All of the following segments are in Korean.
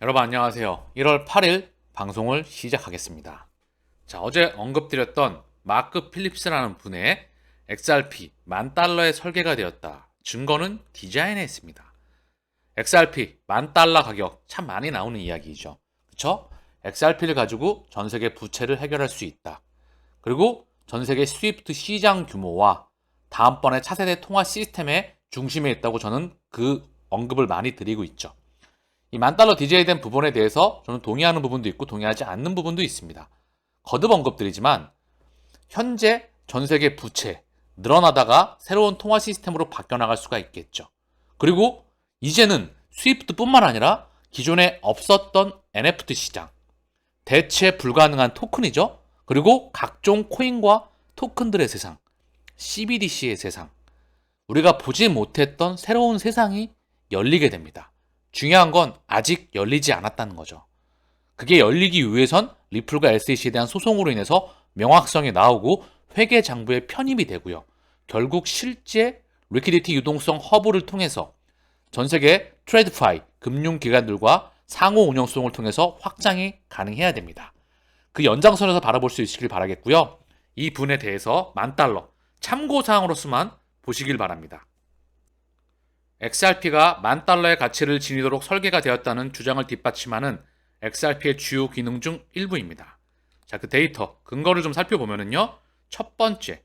여러분 안녕하세요. 1월 8일 방송을 시작하겠습니다. 자, 어제 언급드렸던 마크 필립스라는 분의 XRP 10,000달러에 설계가 되었다. 증거는 디자인에 있습니다. XRP 10,000달러 가격 참 많이 나오는 이야기죠. 그쵸? XRP를 가지고 전 세계 부채를 해결할 수 있다. 그리고 전 세계 스위프트 시장 규모와 다음번에 차세대 통화 시스템의 중심에 있다고 저는 그 언급을 많이 드리고 있죠. 이 10,000달러 DJ에 대한 부분에 대해서 저는 동의하는 부분도 있고 동의하지 않는 부분도 있습니다. 거듭 언급드리지만 현재 전 세계 부채 늘어나다가 새로운 통화 시스템으로 바뀌어나갈 수가 있겠죠. 그리고 이제는 스위프트뿐만 아니라 기존에 없었던 NFT 시장, 대체 불가능한 토큰이죠. 그리고 각종 코인과 토큰들의 세상, CBDC의 세상, 우리가 보지 못했던 새로운 세상이 열리게 됩니다. 중요한 건 아직 열리지 않았다는 거죠. 그게 열리기 위해선 리플과 SEC에 대한 소송으로 인해서 명확성이 나오고 회계 장부에 편입이 되고요. 결국 실제 리퀴디티 유동성 허브를 통해서 전 세계 트레이드파이 금융기관들과 상호 운영성을 통해서 확장이 가능해야 됩니다. 그 연장선에서 바라볼 수 있기를 바라겠고요. 이 분에 대해서 10,000달러 참고사항으로서만 보시길 바랍니다. XRP가 10,000달러의 가치를 지니도록 설계가 되었다는 주장을 뒷받침하는 XRP의 주요 기능 중 일부입니다. 자, 그 데이터, 근거를 좀 살펴보면요. 첫 번째,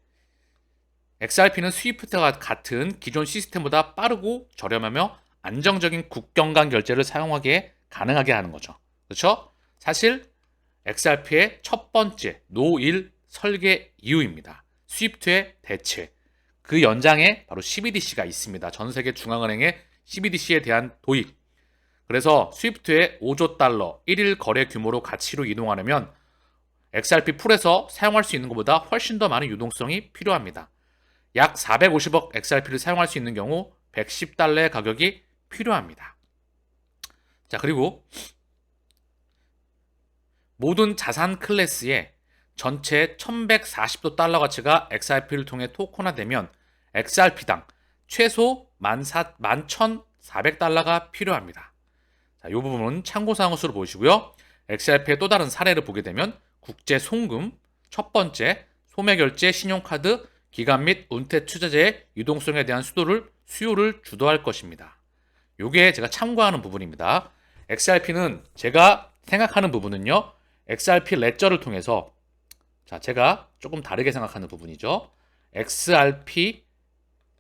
XRP는 스위프트와 같은 기존 시스템보다 빠르고 저렴하며 안정적인 국경 간 결제를 사용하게 가능하게 하는 거죠. 그렇죠? 사실 XRP의 첫 번째 노일 설계 이유입니다. 스위프트의 대체. 그 연장에 바로 CBDC가 있습니다. 전 세계 중앙은행의 CBDC에 대한 도입. 그래서 스위프트의 5조 달러 1일 거래 규모로 가치로 이동하려면 XRP 풀에서 사용할 수 있는 것보다 훨씬 더 많은 유동성이 필요합니다. 약 450억 XRP를 사용할 수 있는 경우 110달러의 가격이 필요합니다. 자, 그리고 모든 자산 클래스의 전체 1140도 달러 가치가 XRP를 통해 토큰화되면 XRP당 최소 11,400달러가 필요합니다. 자, 이 부분은 참고사항으로 보시고요. XRP의 또 다른 사례를 보게 되면 국제 송금, 첫 번째 소매결제, 신용카드, 기간 및 은퇴 투자재의 유동성에 대한 수요를 주도할 것입니다. 이게 제가 참고하는 부분입니다. XRP는 제가 생각하는 부분은요. XRP 레저를 통해서 자, 제가 조금 다르게 생각하는 부분이죠. XRP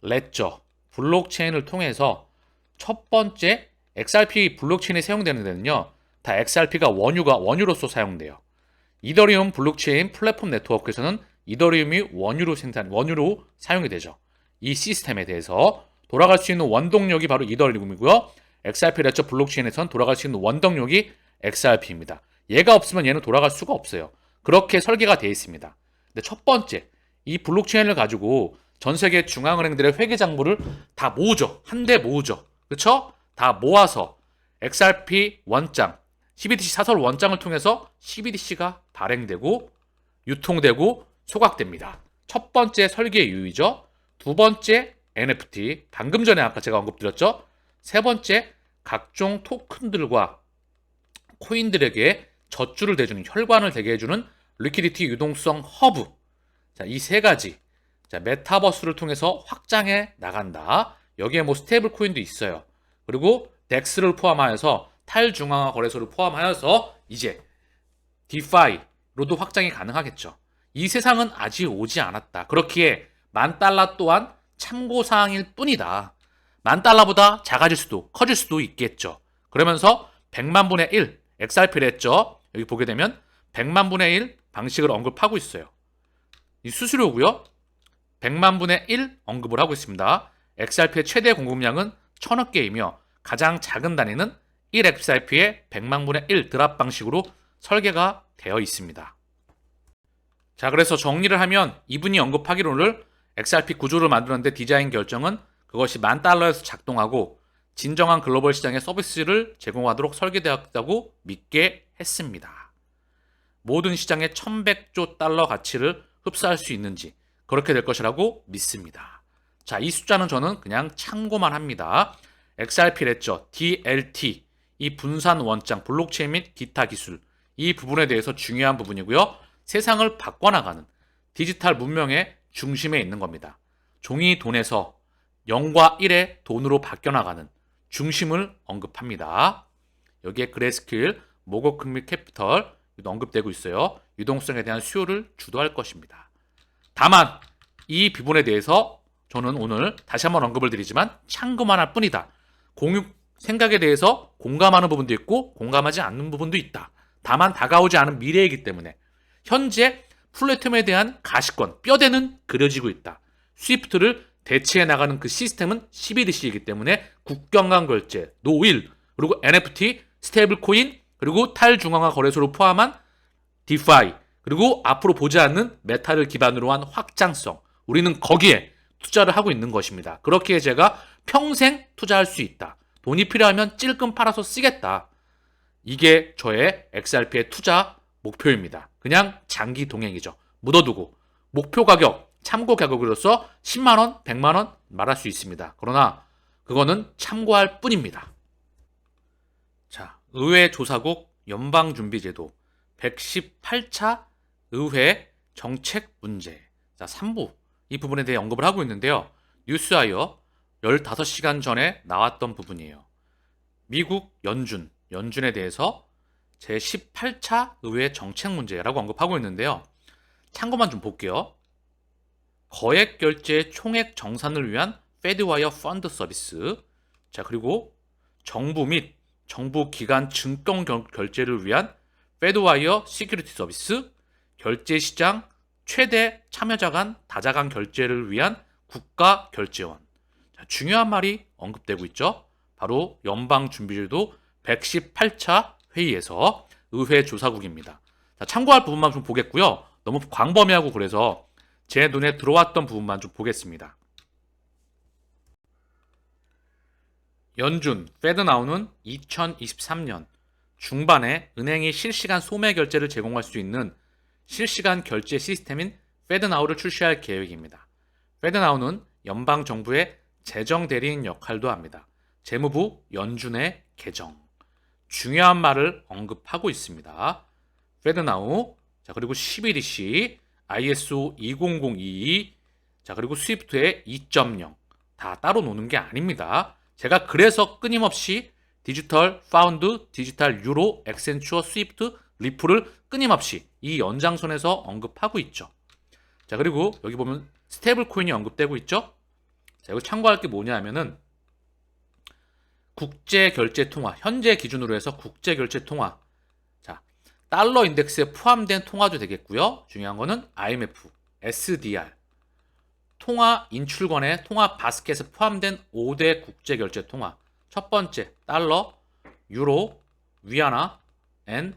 레저 블록체인을 통해서 첫 번째 XRP 블록체인이 사용되는 데는요. 다 XRP가 원유로서 사용돼요. 이더리움 블록체인 플랫폼 네트워크에서는 이더리움이 원유로 사용이 되죠. 이 시스템에 대해서 돌아갈 수 있는 원동력이 바로 이더리움이고요. XRP 레저 블록체인에서는 돌아갈 수 있는 원동력이 XRP입니다. 얘가 없으면 얘는 돌아갈 수가 없어요. 그렇게 설계가 되어 있습니다. 근데 첫 번째, 이 블록체인을 가지고 전 세계 중앙은행들의 회계 장부를 다 모으죠. 한데 모으죠. 그렇죠? 다 모아서 XRP 원장, CBDC 사설 원장을 통해서 CBDC가 발행되고 유통되고 소각됩니다. 첫 번째 설계 이유이죠. 두 번째 NFT, 방금 전에 아까 제가 언급드렸죠. 세 번째 각종 토큰들과 코인들에게 젖줄을 대주는 혈관을 되게 해주는 리퀴디티 유동성 허브. 자, 이 세 가지. 자, 메타버스를 통해서 확장해 나간다. 여기에 뭐 스테이블 코인도 있어요. 그리고 덱스를 포함하여서 탈중앙화 거래소를 포함하여서 이제 디파이로도 확장이 가능하겠죠. 이 세상은 아직 오지 않았다. 그렇기에 10,000달러 또한 참고사항일 뿐이다. 10,000달러보다 작아질 수도 커질 수도 있겠죠. 그러면서 100만 분의 1 XRP를 했죠. 여기 보게 되면 100만 분의 1 방식을 언급하고 있어요. 이 수수료고요. 100만 분의 1 언급을 하고 있습니다. XRP의 최대 공급량은 1000억 개이며 가장 작은 단위는 1 XRP의 100만 분의 1 드랍 방식으로 설계가 되어 있습니다. 자, 그래서 정리를 하면 이분이 언급하기로는 XRP 구조를 만드는데 디자인 결정은 그것이 10,000달러에서 작동하고 진정한 글로벌 시장의 서비스를 제공하도록 설계되었다고 믿게 했습니다. 모든 시장의 1,100조 달러 가치를 흡수할 수 있는지 그렇게 될 것이라고 믿습니다. 자, 이 숫자는 저는 그냥 참고만 합니다. XRP 랬죠. DLT 이 분산 원장, 블록체인 및 기타 기술, 이 부분에 대해서 중요한 부분이고요. 세상을 바꿔나가는 디지털 문명의 중심에 있는 겁니다. 종이 돈에서 0과 1의 돈으로 바뀌어나가는 중심을 언급합니다. 여기에 그레스킬, 모거큰 및 캐피털 언급되고 있어요. 유동성에 대한 수요를 주도할 것입니다. 다만 이 부분에 대해서 저는 오늘 다시 한번 언급을 드리지만 참고만 할 뿐이다. 공유 생각에 대해서 공감하는 부분도 있고 공감하지 않는 부분도 있다. 다만 다가오지 않은 미래이기 때문에 현재 플랫폼에 대한 가시권, 뼈대는 그려지고 있다. 스위프트를 대체해 나가는 그 시스템은 CBDC이기 때문에 국경 간 결제, 노일, 그리고 NFT, 스테이블 코인, 그리고 탈중앙화 거래소를 포함한 디파이, 그리고 앞으로 보지 않는 메타를 기반으로 한 확장성, 우리는 거기에 투자를 하고 있는 것입니다. 그렇기에 제가 평생 투자할 수 있다. 돈이 필요하면 찔끔 팔아서 쓰겠다. 이게 저의 XRP의 투자 목표입니다. 그냥 장기 동행이죠. 묻어두고 목표 가격, 참고 가격으로서 10만원, 100만원 말할 수 있습니다. 그러나 그거는 참고할 뿐입니다. 자, 의회 조사국 연방준비제도 118차 의회 정책 문제. 자, 3부 이 부분에 대해 언급을 하고 있는데요. 뉴스와이어 15시간 전에 나왔던 부분이에요. 미국 연준에 대해서 제18차 의회 정책 문제라고 언급하고 있는데요. 참고만 좀 볼게요. 거액 결제 총액 정산을 위한 페드와이어 펀드 서비스. 자, 그리고 정부 및 정부 기관 증권 결제를 위한 페드와이어 시큐리티 서비스, 결제 시장 최대 참여자 간 다자 간 결제를 위한 국가 결제원. 자, 중요한 말이 언급되고 있죠. 바로 연방준비제도 118차 회의에서 의회 조사국입니다. 자, 참고할 부분만 좀 보겠고요. 너무 광범위하고 그래서 제 눈에 들어왔던 부분만 좀 보겠습니다. 연준, 페드 나우는 2023년 중반에 은행이 실시간 소매 결제를 제공할 수 있는 실시간 결제 시스템인 페드나우를 출시할 계획입니다. 페드나우는 연방정부의 재정 대리인 역할도 합니다. 재무부 연준의 개정. 중요한 말을 언급하고 있습니다. 페드나우, 자, 그리고 CBDC, ISO 20022, 자, 그리고 스위프트의 2.0 다 따로 노는 게 아닙니다. 제가 그래서 끊임없이 디지털 파운드, 디지털 유로, 액센추어, 스위프트, 리플을 끊임없이 이 연장선에서 언급하고 있죠. 자, 그리고 여기 보면 스테이블 코인이 언급되고 있죠. 자, 이거 참고할 게 뭐냐 하면은 국제 결제 통화, 현재 기준으로 해서 국제 결제 통화. 자, 달러 인덱스에 포함된 통화도 되겠고요. 중요한 거는 IMF, SDR, 통화 인출권의 통화 바스켓에 포함된 5대 국제 결제 통화. 첫 번째, 달러, 유로, 위안화, 엔,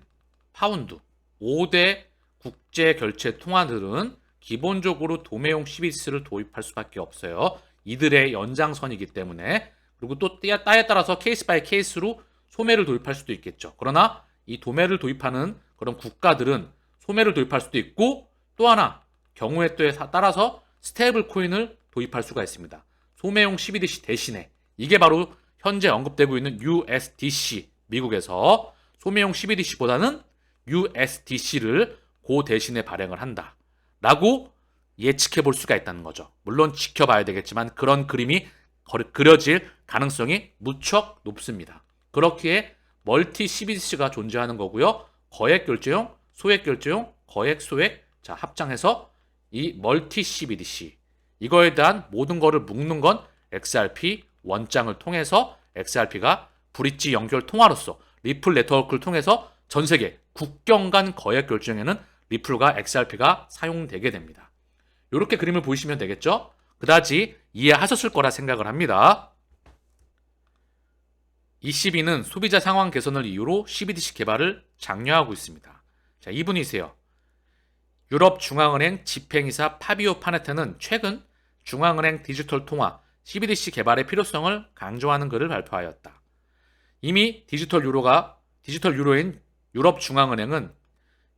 파운드. 5대 국제 결제 통화들은 기본적으로 도매용 CBDC를 도입할 수밖에 없어요. 이들의 연장선이기 때문에. 그리고 또 때에 따라서 케이스 바이 케이스로 소매를 도입할 수도 있겠죠. 그러나 이 도매를 도입하는 그런 국가들은 소매를 도입할 수도 있고, 또 하나 경우에 따라서 스테이블 코인을 도입할 수가 있습니다. 소매용 CBDC 대신에. 이게 바로 현재 언급되고 있는 USDC, 미국에서 소매용 CBDC보다는 USDC를 그 대신에 발행을 한다 라고 예측해 볼 수가 있다는 거죠. 물론 지켜봐야 되겠지만 그런 그림이 그려질 가능성이 무척 높습니다. 그렇기에 멀티 CBDC가 존재하는 거고요. 거액 결제용, 소액 결제용, 거액, 소액, 자, 합장해서 이 멀티 CBDC, 이거에 대한 모든 거를 묶는 건 XRP 원장을 통해서 XRP가 브릿지 연결 통화로서 리플 네트워크를 통해서 전 세계 국경 간 거액 결제에는 리플과 XRP가 사용되게 됩니다. 이렇게 그림을 보시면 되겠죠? 그다지 이해하셨을 거라 생각을 합니다. ECB는 소비자 상황 개선을 이유로 CBDC 개발을 장려하고 있습니다. 자, 이분이세요. 유럽 중앙은행 집행이사 파비오 파네테는 최근 중앙은행 디지털 통화 CBDC 개발의 필요성을 강조하는 글을 발표하였다. 이미 디지털 유로인 유럽 중앙은행은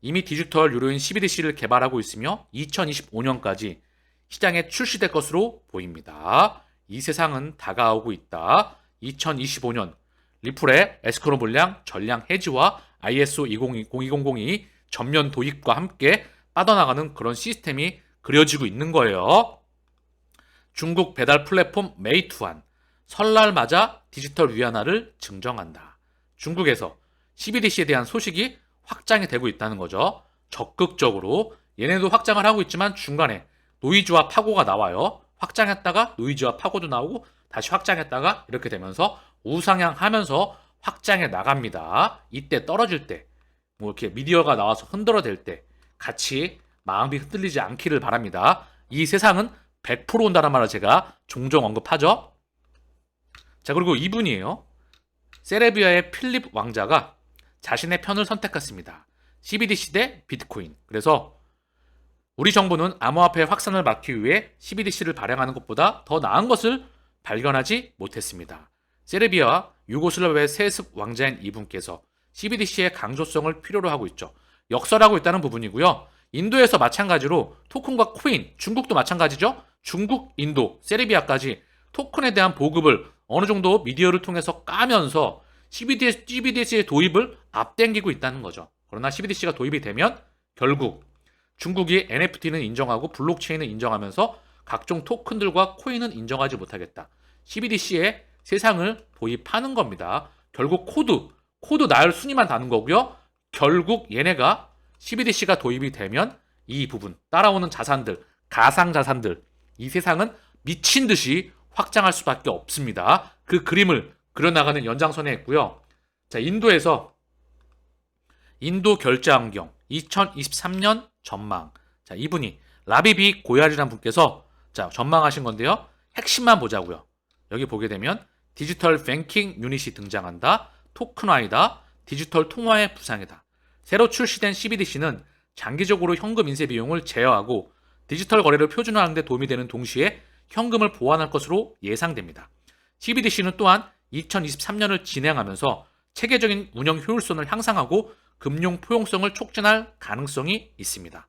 이미 디지털 유로인 CBDC를 개발하고 있으며 2025년까지 시장에 출시될 것으로 보입니다. 이 세상은 다가오고 있다. 2025년 리플의 에스크로 물량 전량 해지와 ISO 20002 전면 도입과 함께 빠져나가는 그런 시스템이 그려지고 있는 거예요. 중국 배달 플랫폼 메이투안, 설날 맞아 디지털 위안화를 증정한다. 중국에서 CBDC에 대한 소식이 확장이 되고 있다는 거죠. 적극적으로 얘네도 확장을 하고 있지만 중간에 노이즈와 파고가 나와요. 확장했다가 노이즈와 파고도 나오고 다시 확장했다가 이렇게 되면서 우상향하면서 확장해 나갑니다. 이때 떨어질 때, 뭐 이렇게 미디어가 나와서 흔들어댈 때 같이 마음이 흔들리지 않기를 바랍니다. 이 세상은 100% 온다는 말을 제가 종종 언급하죠. 자, 그리고 이분이에요. 세르비아의 필립 왕자가 자신의 편을 선택했습니다. CBDC 대 비트코인. 그래서 우리 정부는 암호화폐 확산을 막기 위해 CBDC를 발행하는 것보다 더 나은 것을 발견하지 못했습니다. 세르비아와 유고슬라비아의 세습 왕자인 이분께서 CBDC의 강조성을 필요로 하고 있죠. 역설하고 있다는 부분이고요. 인도에서 마찬가지로 토큰과 코인, 중국도 마찬가지죠. 중국, 인도, 세르비아까지 토큰에 대한 보급을 어느 정도 미디어를 통해서 까면서 CBDC의 도입을 앞당기고 있다는 거죠. 그러나 CBDC가 도입이 되면 결국 중국이 NFT는 인정하고 블록체인은 인정하면서 각종 토큰들과 코인은 인정하지 못하겠다. CBDC의 세상을 도입하는 겁니다. 결국 코드 나열 순위만 다는 거고요. 결국 얘네가 CBDC가 도입이 되면 이 부분, 따라오는 자산들, 가상 자산들, 이 세상은 미친 듯이 확장할 수밖에 없습니다. 그 그림을 그려나가는 연장선에 있고요. 자, 인도에서 인도 결제 환경 2023년 전망. 자, 이분이 라비비 고얄이라는 분께서 자, 전망하신 건데요. 핵심만 보자고요. 여기 보게 되면 디지털 뱅킹 유닛이 등장한다. 토큰화이다. 디지털 통화의 부상이다. 새로 출시된 CBDC는 장기적으로 현금 인쇄 비용을 제어하고 디지털 거래를 표준화하는 데 도움이 되는 동시에 현금을 보완할 것으로 예상됩니다. CBDC는 또한 2023년을 진행하면서 체계적인 운영 효율성을 향상하고 금융 포용성을 촉진할 가능성이 있습니다.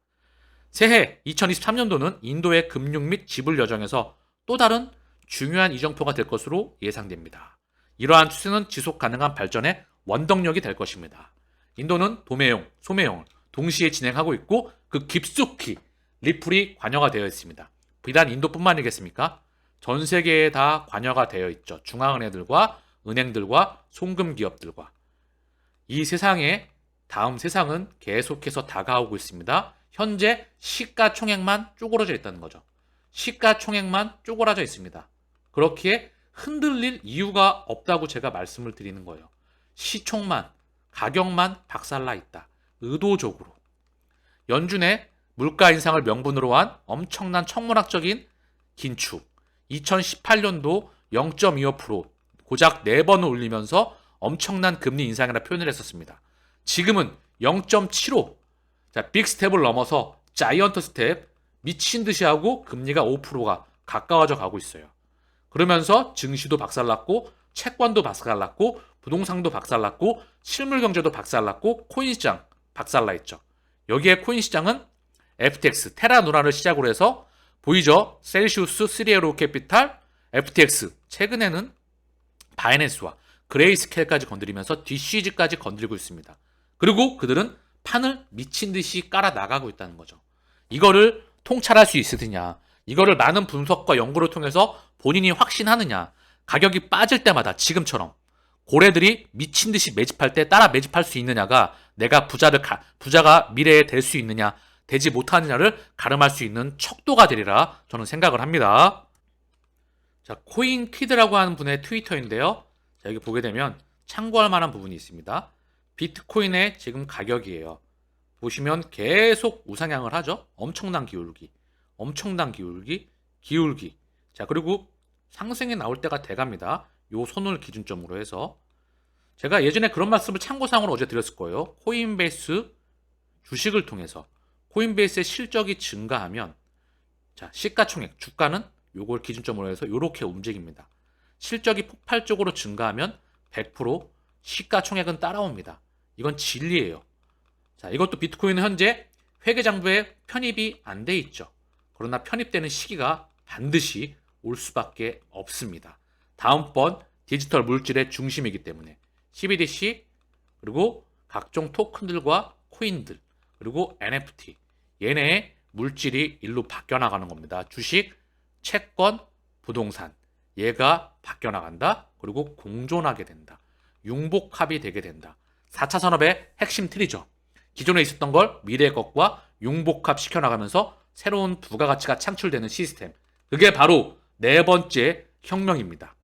새해 2023년도는 인도의 금융 및 지불 여정에서 또 다른 중요한 이정표가 될 것으로 예상됩니다. 이러한 추세는 지속 가능한 발전의 원동력이 될 것입니다. 인도는 도매용, 소매용을 동시에 진행하고 있고 그 깊숙이 리플이 관여가 되어 있습니다. 비단 인도뿐만이겠습니까? 전 세계에 다 관여가 되어 있죠. 중앙은행들과 은행들과 송금 기업들과. 이 세상에 다음 세상은 계속해서 다가오고 있습니다. 현재 시가총액만 쪼그라져 있다는 거죠. 시가총액만 쪼그라져 있습니다. 그렇기에 흔들릴 이유가 없다고 제가 말씀을 드리는 거예요. 시총만, 가격만 박살나 있다. 의도적으로. 연준의 물가 인상을 명분으로 한 엄청난 천문학적인 긴축. 2018년도 0.25% 고작 4번을 올리면서 엄청난 금리 인상이라 표현을 했었습니다. 지금은 0.75. 자, 빅 스텝을 넘어서 자이언트 스텝 미친 듯이 하고 금리가 5%가 가까워져 가고 있어요. 그러면서 증시도 박살났고 채권도 박살났고 부동산도 박살났고 실물 경제도 박살났고 코인 시장 박살나 있죠. 여기에 코인 시장은 FTX, 테라누나를 시작으로 해서 보이죠? 셀시우스, 스리에로 캐피탈, FTX, 최근에는 바이낸스와 그레이스케일까지 건드리면서 DCG까지 건드리고 있습니다. 그리고 그들은 판을 미친 듯이 깔아 나가고 있다는 거죠. 이거를 통찰할 수 있으느냐, 이거를 많은 분석과 연구를 통해서 본인이 확신하느냐, 가격이 빠질 때마다 지금처럼 고래들이 미친 듯이 매집할 때 따라 매집할 수 있느냐가 내가 부자가 미래에 될 수 있느냐, 되지 못하느냐를 가름할 수 있는 척도가 되리라 저는 생각을 합니다. 자, 코인키드라고 하는 분의 트위터인데요. 자, 여기 보게 되면 참고할 만한 부분이 있습니다. 비트코인의 지금 가격이에요. 보시면 계속 우상향을 하죠. 엄청난 기울기. 자, 그리고 상승이 나올 때가 돼갑니다. 요 손을 기준점으로 해서. 제가 예전에 그런 말씀을 참고사항으로 어제 드렸을 거예요. 코인베이스 주식을 통해서 코인베이스의 실적이 증가하면 자, 시가총액, 주가는 요걸 기준점으로 해서 요렇게 움직입니다. 실적이 폭발적으로 증가하면 100% 시가총액은 따라옵니다. 이건 진리예요. 자, 이것도 비트코인은 현재 회계장부에 편입이 안 돼 있죠. 그러나 편입되는 시기가 반드시 올 수밖에 없습니다. 다음번 디지털 물질의 중심이기 때문에 CBDC, 그리고 각종 토큰들과 코인들, 그리고 NFT. 얘네의 물질이 일로 바뀌어 나가는 겁니다. 주식, 채권, 부동산. 얘가 바뀌어 나간다. 그리고 공존하게 된다. 융복합이 되게 된다. 4차 산업의 핵심 틀이죠. 기존에 있었던 걸 미래의 것과 융복합 시켜나가면서 새로운 부가가치가 창출되는 시스템. 그게 바로 네 번째 혁명입니다.